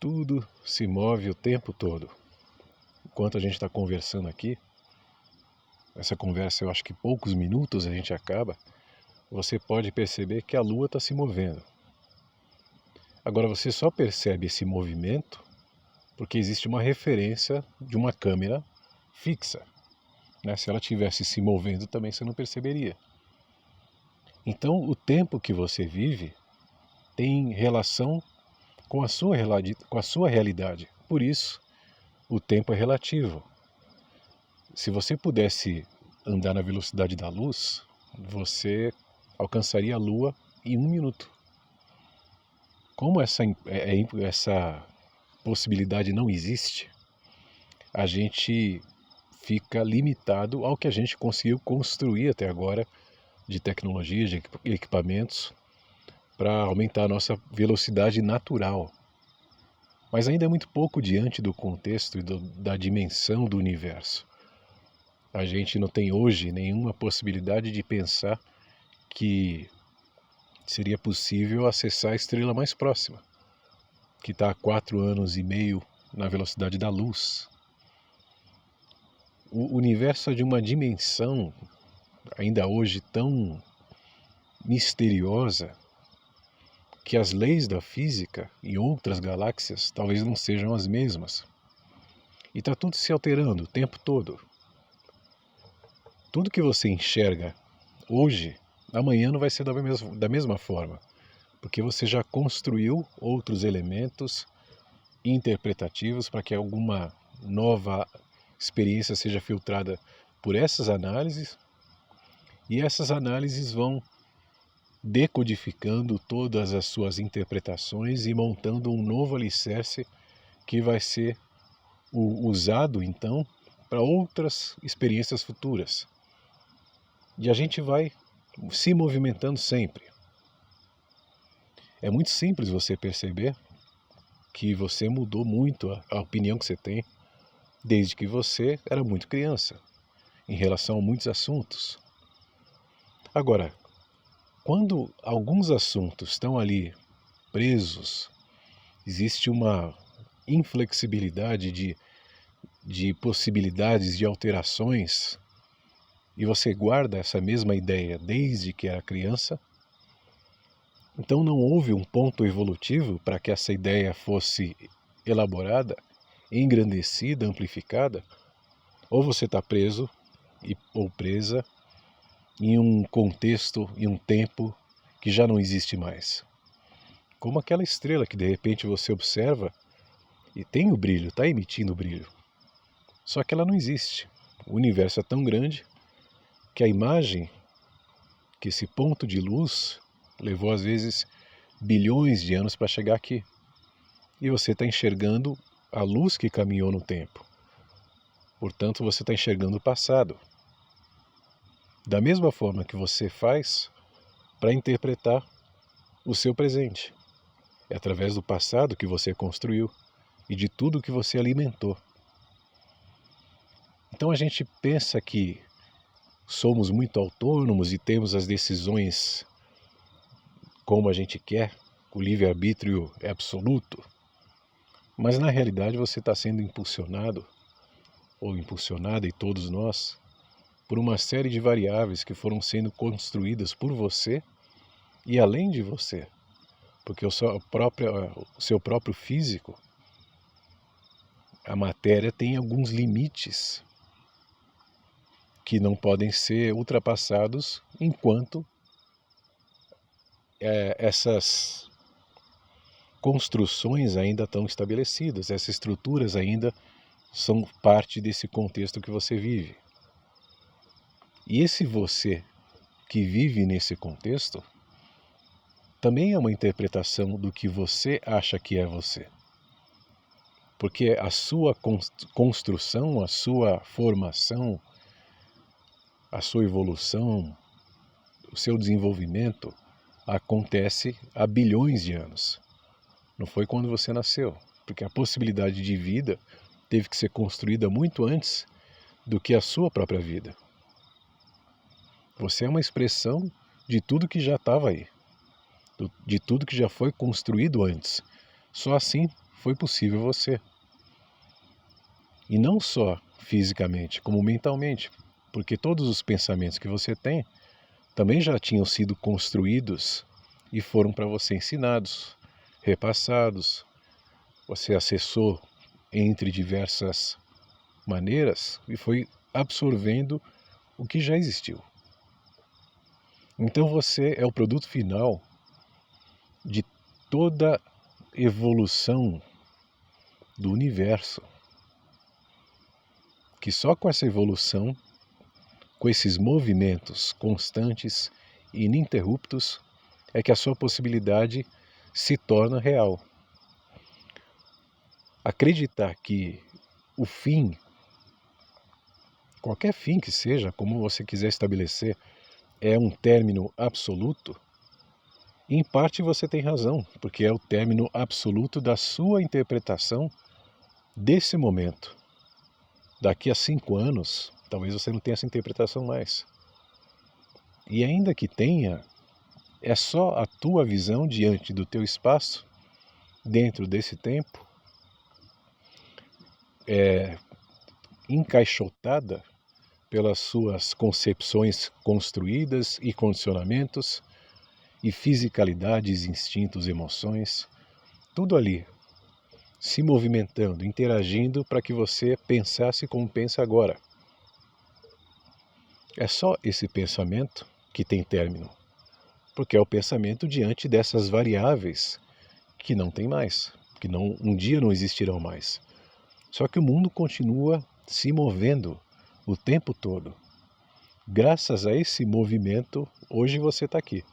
Tudo se move o tempo todo. Enquanto a gente está conversando aqui, essa conversa eu acho que poucos minutos a gente acaba, você pode perceber que a Lua está se movendo. Agora você só percebe esse movimento porque existe uma referência de uma câmera fixa, né? Se ela estivesse se movendo também você não perceberia. Então o tempo que você vive tem relação com a sua realidade. Por isso, o tempo é relativo. Se você pudesse andar na velocidade da luz, você alcançaria a Lua em 1 minuto. Como essa possibilidade não existe, a gente fica limitado ao que a gente conseguiu construir até agora de tecnologia, de equipamentos, para aumentar a nossa velocidade natural. Mas ainda é muito pouco diante do contexto e da dimensão do universo. A gente não tem hoje nenhuma possibilidade de pensar que seria possível acessar a estrela mais próxima, que está a 4 anos e meio na velocidade da luz. O universo é de uma dimensão ainda hoje tão misteriosa que as leis da física em outras galáxias talvez não sejam as mesmas. E está tudo se alterando o tempo todo. Tudo que você enxerga hoje, amanhã não vai ser da mesma forma, porque você já construiu outros elementos interpretativos para que alguma nova experiência seja filtrada por essas análises, e essas análises vão decodificando todas as suas interpretações e montando um novo alicerce que vai ser usado então para outras experiências futuras. E a gente vai se movimentando sempre. É muito simples você perceber que você mudou muito a opinião que você tem desde que você era muito criança, em relação a muitos assuntos. Agora, quando alguns assuntos estão ali presos, existe uma inflexibilidade de possibilidades de alterações, e você guarda essa mesma ideia desde que era criança, então não houve um ponto evolutivo para que essa ideia fosse elaborada, engrandecida, amplificada, ou você está preso ou presa em um contexto, em um tempo que já não existe mais. Como aquela estrela que de repente você observa e tem o brilho, está emitindo o brilho, só que ela não existe. O universo é tão grande que a imagem, que esse ponto de luz levou às vezes bilhões de anos para chegar aqui. E você está enxergando a luz que caminhou no tempo. Portanto, você está enxergando o passado. Da mesma forma que você faz para interpretar o seu presente. É através do passado que você construiu e de tudo que você alimentou. Então a gente pensa que somos muito autônomos e temos as decisões como a gente quer, o livre-arbítrio é absoluto, mas na realidade você está sendo impulsionado, ou impulsionada, e todos nós, por uma série de variáveis que foram sendo construídas por você e além de você, porque o seu próprio físico, a matéria tem alguns limites que não podem ser ultrapassados enquanto essas construções ainda estão estabelecidas, essas estruturas ainda são parte desse contexto que você vive. E esse você que vive nesse contexto também é uma interpretação do que você acha que é você. Porque a sua construção, a sua formação, a sua evolução, o seu desenvolvimento acontece há bilhões de anos. Não foi quando você nasceu, porque a possibilidade de vida teve que ser construída muito antes do que a sua própria vida. Você é uma expressão de tudo que já estava aí, de tudo que já foi construído antes. Só assim foi possível você. E não só fisicamente, como mentalmente, porque todos os pensamentos que você tem também já tinham sido construídos e foram para você ensinados, repassados, você acessou entre diversas maneiras e foi absorvendo o que já existiu. Então você é o produto final de toda evolução do universo, que só com essa evolução, com esses movimentos constantes e ininterruptos, é que a sua possibilidade se torna real. Acreditar que o fim, qualquer fim que seja, como você quiser estabelecer, é um término absoluto, em parte você tem razão, porque é o término absoluto da sua interpretação desse momento. Daqui a 5 anos, talvez você não tenha essa interpretação mais. E ainda que tenha, é só a tua visão diante do teu espaço, dentro desse tempo, encaixotada pelas suas concepções construídas e condicionamentos, e fisicalidades, instintos, emoções, tudo ali, se movimentando, interagindo para que você pensasse como pensa agora. É só esse pensamento que tem término, porque é o pensamento diante dessas variáveis que não tem mais, que não, um dia não existirão mais. Só que o mundo continua se movendo o tempo todo. Graças a esse movimento, hoje você está aqui,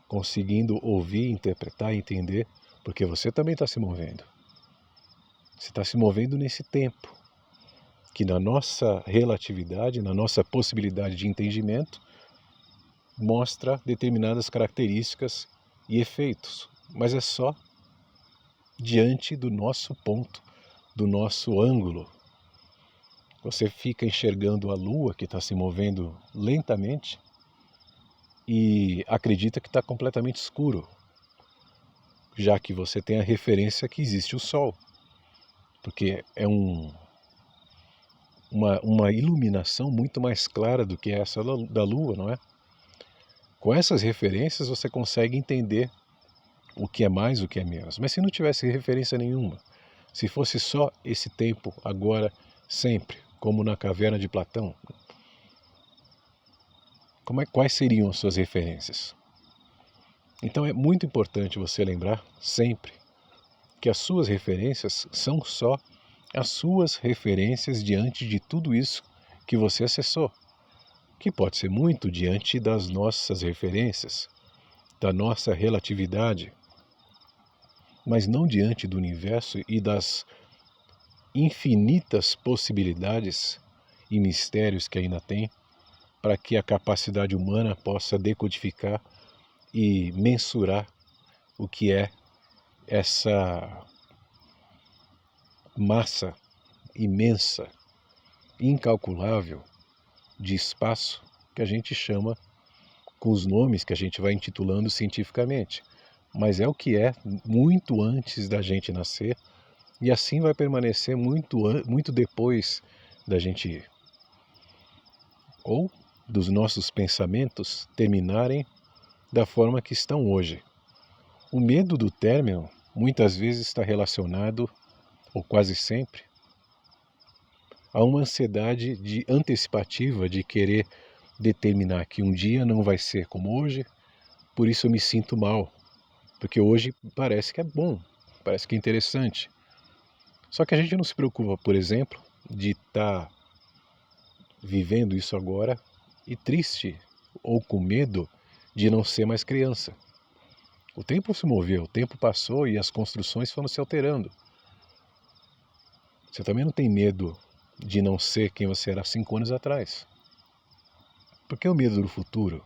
conseguindo ouvir, interpretar, entender, porque você também está se movendo. Você está se movendo nesse tempo, que na nossa relatividade, na nossa possibilidade de entendimento, mostra determinadas características e efeitos, mas é só diante do nosso ponto, do nosso ângulo. Você fica enxergando a Lua que está se movendo lentamente e acredita que está completamente escuro, já que você tem a referência que existe o Sol, porque é uma iluminação muito mais clara do que essa da Lua, não é? Com essas referências você consegue entender o que é mais, o que é menos. Mas se não tivesse referência nenhuma, se fosse só esse tempo, agora, sempre, como na caverna de Platão, quais seriam as suas referências? Então é muito importante você lembrar sempre que as suas referências são só as suas referências diante de tudo isso que você acessou, que pode ser muito diante das nossas referências, da nossa relatividade, mas não diante do universo e das infinitas possibilidades e mistérios que ainda tem para que a capacidade humana possa decodificar e mensurar o que é essa massa imensa, incalculável de espaço que a gente chama com os nomes que a gente vai intitulando cientificamente. Mas é o que é muito antes da gente nascer e assim vai permanecer muito depois da gente ir. Ou dos nossos pensamentos terminarem da forma que estão hoje. O medo do término muitas vezes está relacionado, ou quase sempre, a uma ansiedade antecipativa de querer determinar que um dia não vai ser como hoje, por isso eu me sinto mal, porque hoje parece que é bom, parece que é interessante. Só que a gente não se preocupa, por exemplo, de estar vivendo isso agora e triste ou com medo de não ser mais criança. O tempo se moveu, o tempo passou e as construções foram se alterando. Você também não tem medo de não ser quem você era 5 anos atrás. Por que o medo do futuro?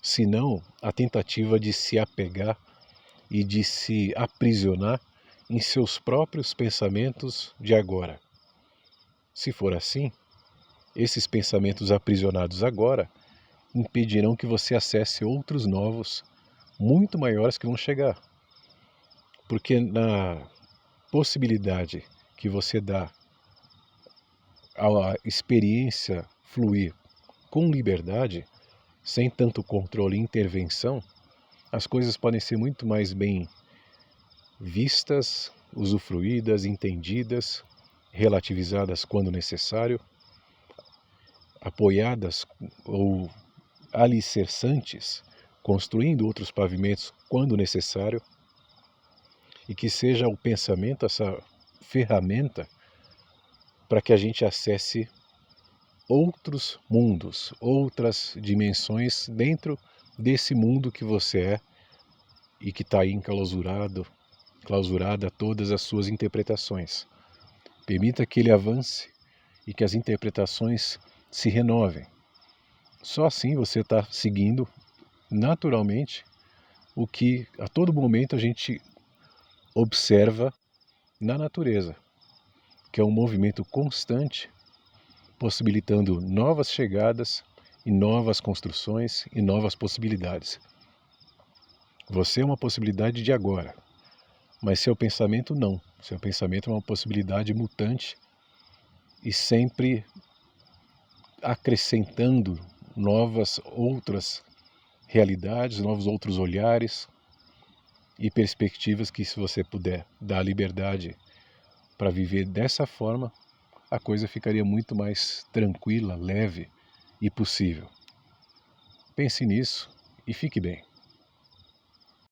Senão a tentativa de se apegar e de se aprisionar em seus próprios pensamentos de agora. Se for assim, esses pensamentos aprisionados agora impedirão que você acesse outros novos, muito maiores que vão chegar. Porque possibilidade que você dá à experiência fluir com liberdade, sem tanto controle e intervenção, as coisas podem ser muito mais bem vistas, usufruídas, entendidas, relativizadas quando necessário, apoiadas ou alicerçantes, construindo outros pavimentos quando necessário, e que seja o pensamento essa ferramenta para que a gente acesse outros mundos, outras dimensões dentro desse mundo que você é e que está aí clausurada a todas as suas interpretações. Permita que ele avance e que as interpretações se renovem. Só assim você está seguindo naturalmente o que a todo momento a gente observa na natureza, que é um movimento constante, possibilitando novas chegadas e novas construções e novas possibilidades. Você é uma possibilidade de agora, mas seu pensamento não. Seu pensamento é uma possibilidade mutante e sempre acrescentando novas outras realidades, novos outros olhares e perspectivas que, se você puder dar liberdade para viver dessa forma, a coisa ficaria muito mais tranquila, leve e possível. Pense nisso e fique bem.